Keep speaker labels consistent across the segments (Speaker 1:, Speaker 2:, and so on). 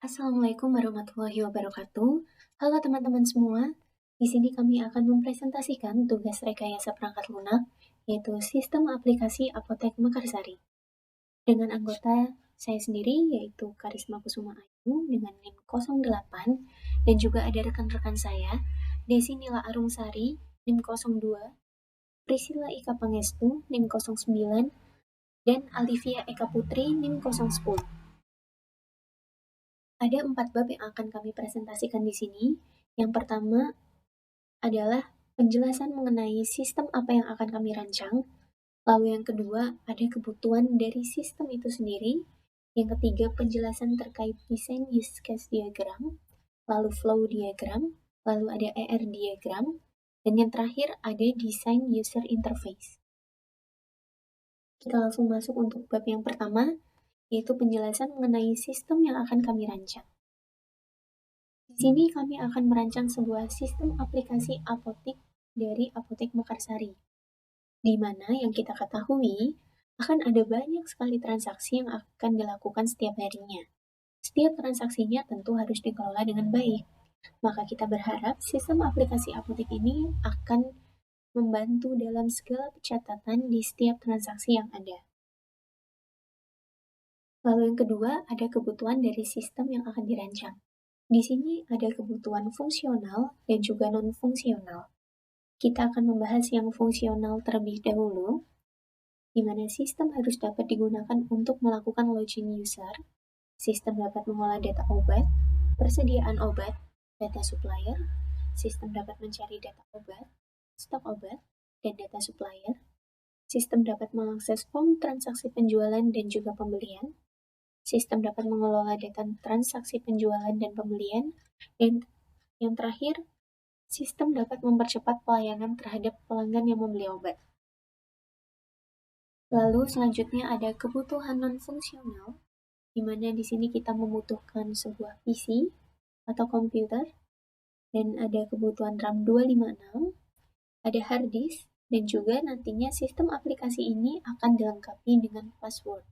Speaker 1: Assalamualaikum warahmatullahi wabarakatuh. Halo teman-teman semua. Di sini kami akan mempresentasikan tugas rekayasa perangkat lunak, yaitu sistem aplikasi Apotek Mekarsari. Dengan anggota saya sendiri, yaitu Karisma Kusuma Ayu dengan NIM 08, dan juga ada rekan-rekan saya, Desi Nila Arungsari, NIM 02, Priscilla Ika Pangestu, NIM 09, dan Alivia Eka Putri, NIM 010. Ada 4 bab yang akan kami presentasikan di sini. Yang pertama adalah penjelasan mengenai sistem apa yang akan kami rancang. Lalu yang kedua, ada kebutuhan dari sistem itu sendiri. Yang ketiga, penjelasan terkait desain use case diagram, lalu flow diagram, lalu ada ER diagram, dan yang terakhir ada desain user interface. Kita langsung masuk untuk bab yang pertama, yaitu penjelasan mengenai sistem yang akan kami rancang. Di sini kami akan merancang sebuah sistem aplikasi apotik dari Apotek Mekarsari, di mana yang kita ketahui akan ada banyak sekali transaksi yang akan dilakukan setiap harinya. Setiap transaksinya tentu harus dikelola dengan baik. Maka kita berharap sistem aplikasi apotek ini akan membantu dalam segala pencatatan di setiap transaksi yang ada. Lalu yang kedua, ada kebutuhan dari sistem yang akan dirancang. Di sini ada kebutuhan fungsional dan juga non-fungsional. Kita akan membahas yang fungsional terlebih dahulu, di mana sistem harus dapat digunakan untuk melakukan login user. Sistem dapat mengolah data obat, persediaan obat, data supplier. Sistem dapat mencari data obat, stok obat, dan data supplier. Sistem dapat mengakses form transaksi penjualan dan juga pembelian. Sistem dapat mengelola data transaksi penjualan dan pembelian. Dan yang terakhir, sistem dapat mempercepat pelayanan terhadap pelanggan yang membeli obat. Lalu selanjutnya ada kebutuhan non-fungsional, di mana di sini kita membutuhkan sebuah PC atau komputer, dan ada kebutuhan RAM 256, ada hard disk, dan juga nantinya sistem aplikasi ini akan dilengkapi dengan password.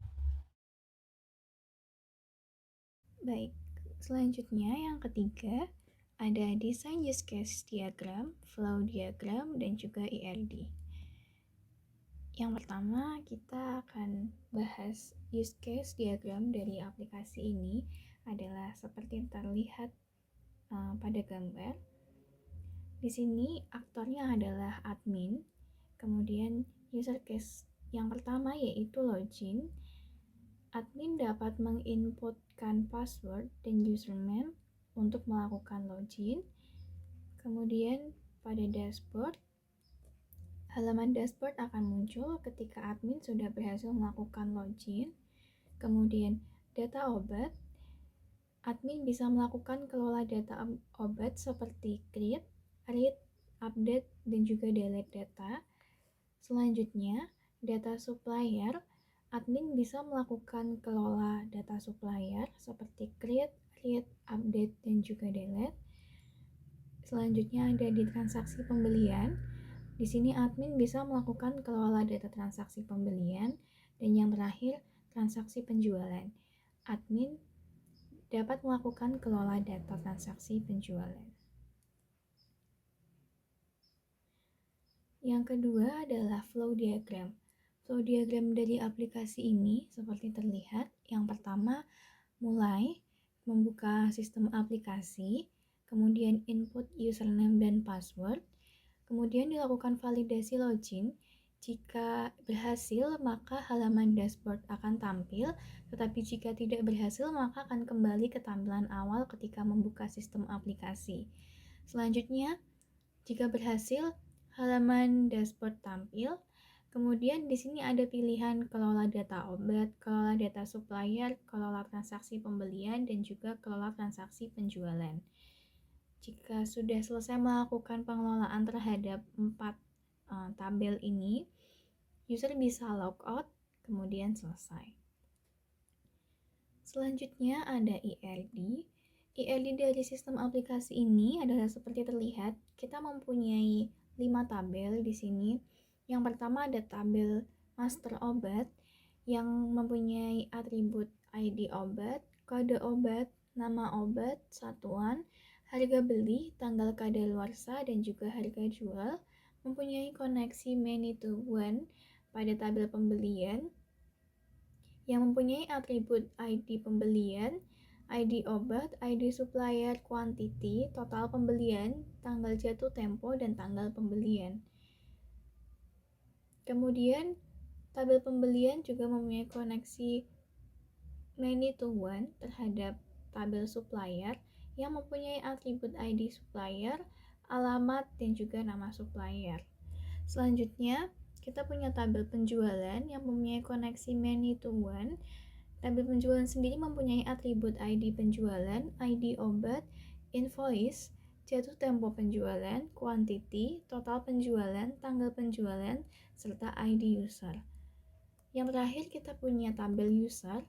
Speaker 2: Baik, selanjutnya yang ketiga ada desain use case diagram, flow diagram, dan juga ERD. Yang pertama kita akan bahas use case diagram dari aplikasi ini adalah seperti yang terlihat pada gambar. Di sini aktornya adalah admin, kemudian user case yang pertama yaitu login. Admin dapat menginputkan password dan username untuk melakukan login. Kemudian pada dashboard, halaman dashboard akan muncul ketika admin sudah berhasil melakukan login. Kemudian data obat, admin bisa melakukan kelola data obat seperti create, read, update, dan juga delete data. Selanjutnya, data supplier, admin bisa melakukan kelola data supplier seperti create, read, update, dan juga delete. Selanjutnya ada di transaksi pembelian. Di sini admin bisa melakukan kelola data transaksi pembelian. Dan yang terakhir, transaksi penjualan. Admin dapat melakukan kelola data transaksi penjualan. Yang kedua adalah flow diagram. Flow diagram dari aplikasi ini seperti terlihat. Yang pertama, mulai membuka sistem aplikasi, kemudian input username dan password, kemudian dilakukan validasi login. Jika berhasil, maka halaman dashboard akan tampil, tetapi jika tidak berhasil, maka akan kembali ke tampilan awal ketika membuka sistem aplikasi. Selanjutnya, jika berhasil, halaman dashboard tampil. Kemudian di sini ada pilihan kelola data obat, kelola data supplier, kelola transaksi pembelian, dan juga kelola transaksi penjualan. Jika sudah selesai melakukan pengelolaan terhadap 4 tabel ini, user bisa logout, kemudian selesai. Selanjutnya ada ERD. ERD dari sistem aplikasi ini adalah seperti terlihat, kita mempunyai 5 tabel di sini. Yang pertama ada tabel master obat yang mempunyai atribut ID obat, kode obat, nama obat, satuan, harga beli, tanggal kadaluarsa, dan juga harga jual, mempunyai koneksi many to one pada tabel pembelian yang mempunyai atribut ID pembelian, ID obat, ID supplier, quantity, total pembelian, tanggal jatuh tempo, dan tanggal pembelian. Kemudian, tabel pembelian juga mempunyai koneksi many to one terhadap tabel supplier yang mempunyai atribut ID supplier, alamat, dan juga nama supplier. Selanjutnya, kita punya tabel penjualan yang mempunyai koneksi many to one. Tabel penjualan sendiri mempunyai atribut ID penjualan, ID obat, invoice, jatuh tempo penjualan, quantity, total penjualan, tanggal penjualan, serta ID user. Yang terakhir kita punya tabel user,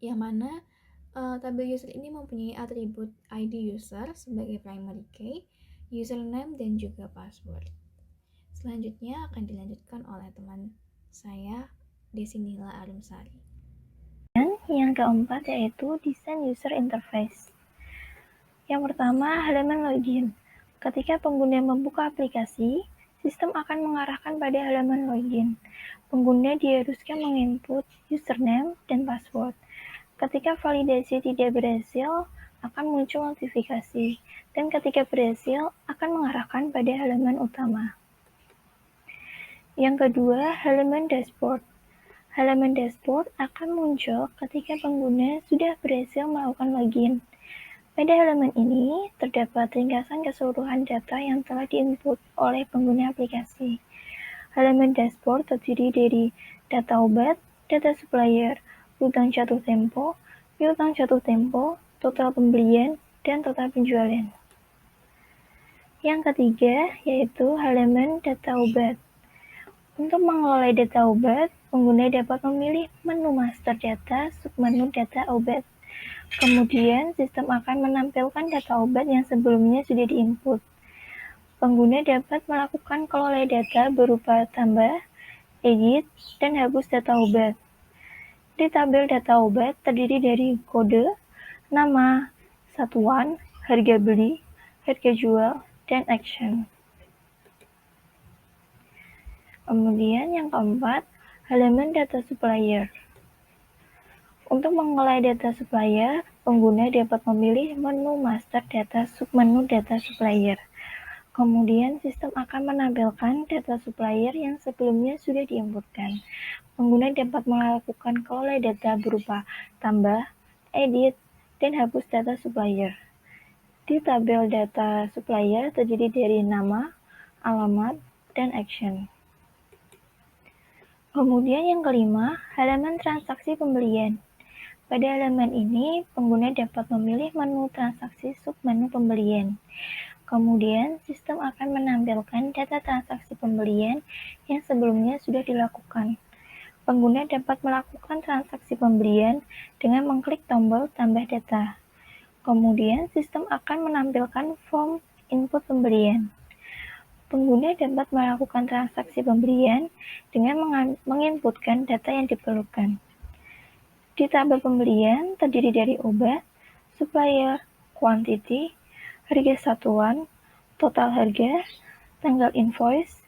Speaker 2: yang mana tabel user ini mempunyai atribut ID user sebagai primary key, username, dan juga password. Selanjutnya akan dilanjutkan oleh teman saya, Desinila Arumsari.
Speaker 3: Yang keempat yaitu desain user interface. Yang pertama, halaman login. Ketika pengguna membuka aplikasi, sistem akan mengarahkan pada halaman login. Pengguna diharuskan menginput username dan password. Ketika validasi tidak berhasil, akan muncul notifikasi, dan ketika berhasil, akan mengarahkan pada halaman utama. Yang kedua, halaman dashboard. Halaman dashboard akan muncul ketika pengguna sudah berhasil melakukan login. Pada halaman ini, terdapat ringkasan keseluruhan data yang telah diinput oleh pengguna aplikasi. Halaman dashboard terdiri dari data obat, data supplier, piutang jatuh tempo, total pembelian, dan total penjualan. Yang ketiga, yaitu halaman data obat. Untuk mengelola data obat, pengguna dapat memilih menu master data, submenu data obat. Kemudian, sistem akan menampilkan data obat yang sebelumnya sudah diinput. Pengguna dapat melakukan kelola data berupa tambah, edit, dan hapus data obat. Di tabel data obat terdiri dari kode, nama, satuan, harga beli, harga jual, dan action. Kemudian yang keempat, halaman data supplier. Untuk mengelola data supplier, pengguna dapat memilih menu master data, submenu data supplier. Kemudian sistem akan menampilkan data supplier yang sebelumnya sudah diinputkan. Pengguna dapat melakukan kelola data berupa tambah, edit, dan hapus data supplier. Di tabel data supplier terdiri dari nama, alamat, dan action. Kemudian yang kelima, halaman transaksi pembelian. Pada halaman ini, pengguna dapat memilih menu transaksi submenu pembelian. Kemudian, sistem akan menampilkan data transaksi pembelian yang sebelumnya sudah dilakukan. Pengguna dapat melakukan transaksi pembelian dengan mengklik tombol tambah data. Kemudian, sistem akan menampilkan form input pembelian. Pengguna dapat melakukan transaksi pembelian dengan menginputkan data yang diperlukan. Di tabel pembelian terdiri dari obat, supplier, quantity, harga satuan, total harga, tanggal invoice,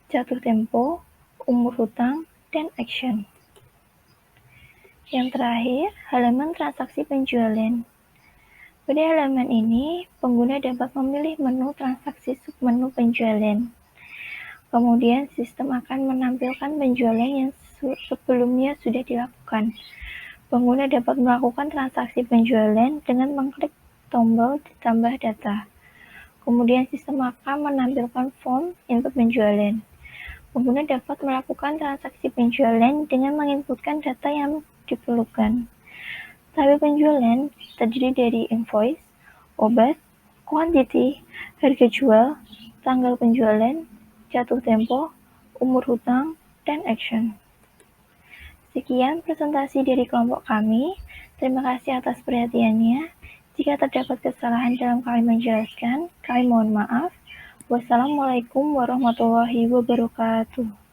Speaker 3: jatuh tempo, umur hutang, dan action. Yang terakhir, halaman transaksi penjualan. Pada halaman ini, pengguna dapat memilih menu transaksi submenu penjualan. Kemudian, sistem akan menampilkan penjualan yang sebelumnya sudah dilakukan. Pengguna dapat melakukan transaksi penjualan dengan mengklik tombol ditambah data. Kemudian, sistem akan menampilkan form input penjualan. Pengguna dapat melakukan transaksi penjualan dengan menginputkan data yang diperlukan. Tabel penjualan terdiri dari invoice, obat, quantity, harga jual, tanggal penjualan, jatuh tempo, umur hutang, dan action. Sekian presentasi dari kelompok kami. Terima kasih atas perhatiannya. Jika terdapat kesalahan dalam kami menjelaskan, kami mohon maaf. Wassalamualaikum warahmatullahi wabarakatuh.